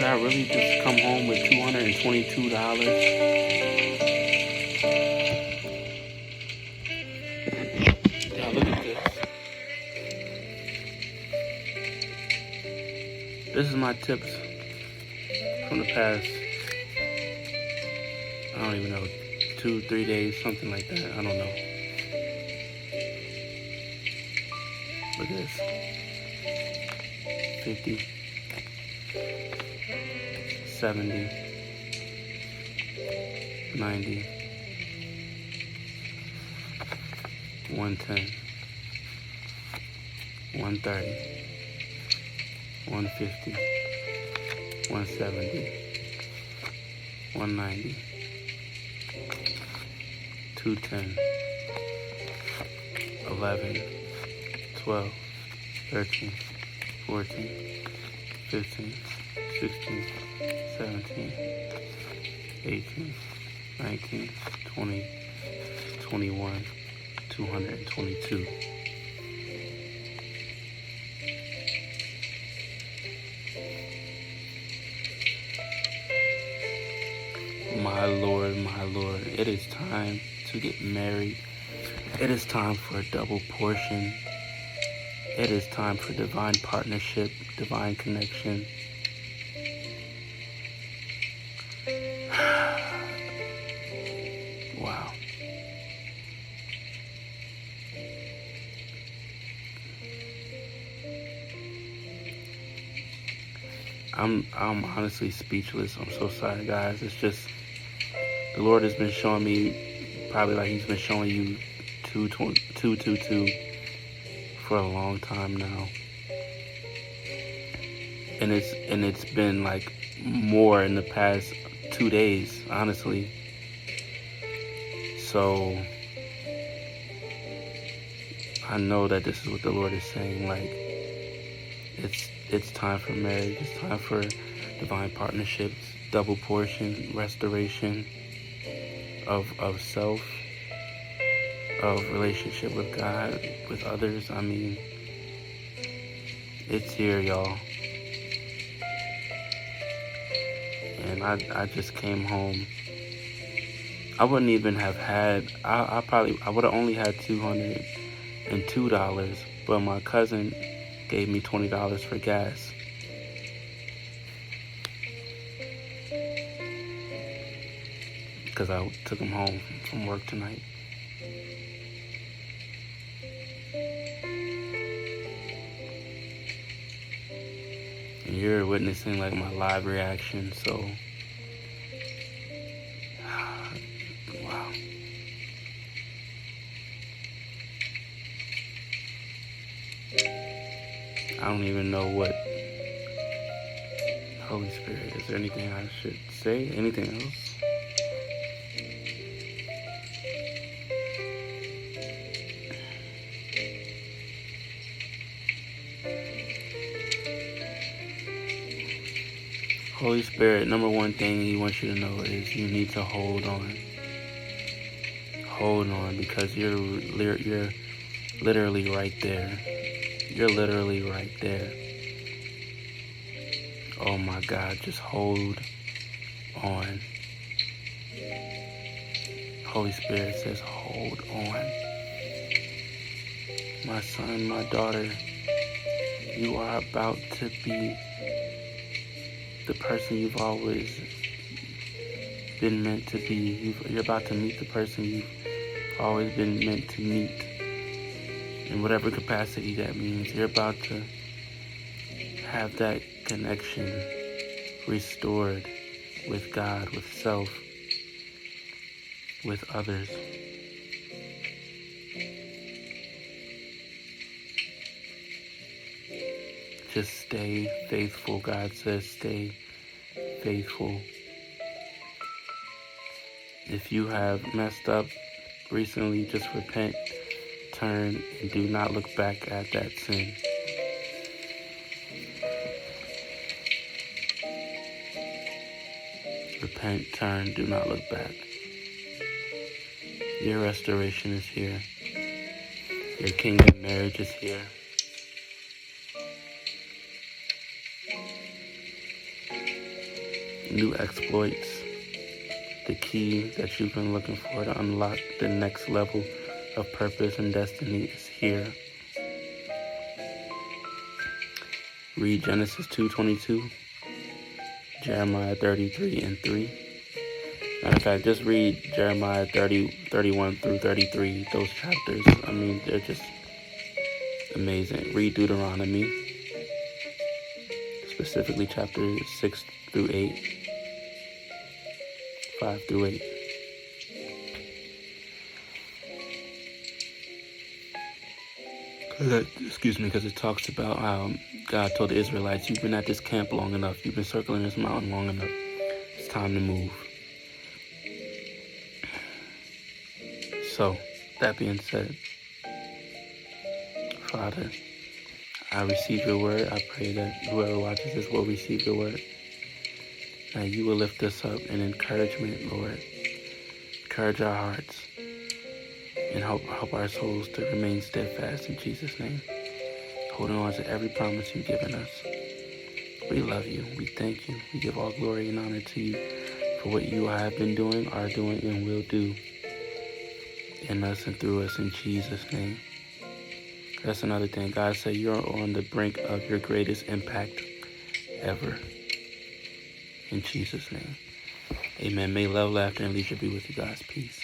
Did I really just come home with $222? Yeah, look at this. This is my tips from the past, I don't even know, 2-3 days, something like that. I don't know. Look at this. 50, 70, 90, 110, 130, 150, 170, 190, 210, 11, 12, 13, 14, 15, 16, 17, 18, 19, 20, 21, 222. My Lord, my Lord, it is time to get married. It is time for a double portion. It is time for divine partnership, divine connection. Wow. I'm honestly speechless. I'm so sorry, guys. It's just the Lord has been showing me, probably like He's been showing you 222 for a long time now, and it's been like more in the past 2 days, honestly. So I know that this is what the Lord is saying. Like it's time for marriage. It's time for divine partnerships, double portion, restoration of self, of relationship with God, with others. I mean, it's here, y'all. And I just came home. I wouldn't even have had, I would have only had $202, but my cousin gave me $20 for gas. Because I took him home from work tonight. And you're witnessing like my live reaction, so wow. I don't even know what. Holy Spirit, is there anything I should say? Anything else? Holy Spirit, number one thing He wants you to know is you need to hold on. Hold on, because you're literally right there. You're literally right there. Oh my God, just hold on. Holy Spirit says, hold on. My son, my daughter, you are about to be the person you've always been meant to be. You're about to meet the person you've always been meant to meet. In whatever capacity that means. You're about to have that connection restored with God, with self, with others. Just stay faithful. God says stay faithful. If you have messed up recently, just repent, turn, and do not look back at that sin. Repent, turn, do not look back. Your restoration is here. Your kingdom marriage is here. new exploits, the key that you've been looking for to unlock the next level of purpose and destiny is here. Read Genesis 2:22, Jeremiah 33:3. Matter of fact, just read Jeremiah 31 through 33, those chapters. I mean, they're just amazing. Read Deuteronomy, specifically chapters 6 through 8, 5 through 8. Because it talks about how God told the Israelites, you've been at this camp long enough, you've been circling this mountain long enough, it's time to move. So, that being said, Father, I receive your word. I pray that whoever watches this will receive your word. That you will lift us up in encouragement, Lord. Encourage our hearts and help our souls to remain steadfast in Jesus' name. Holding on to every promise you've given us. We love you. We thank you. We give all glory and honor to you for what you have been doing, are doing, and will do in us and through us in Jesus' name. That's another thing. God said you're on the brink of your greatest impact ever. In Jesus' name. Amen. May love, laughter, and leisure be with you guys. Peace.